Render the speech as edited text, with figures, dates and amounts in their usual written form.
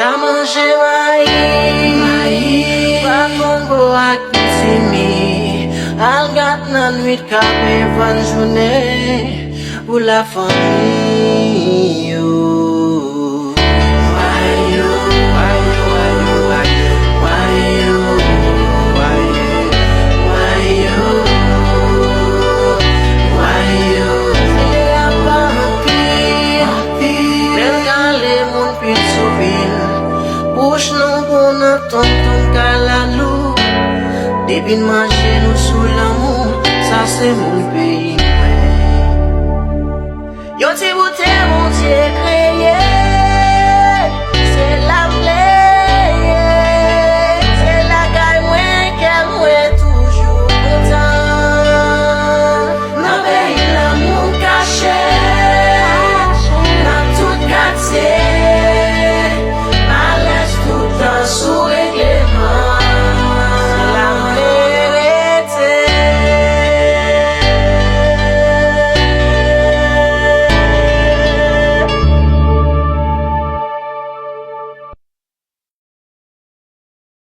Tamanje mai Bakongo akitimi Algat na nuit kape van journée Pour la famille Push no bona tonton kalalu Debin manger nous sous l'amour Ça c'est mon pays Yo ti boute mon Dieu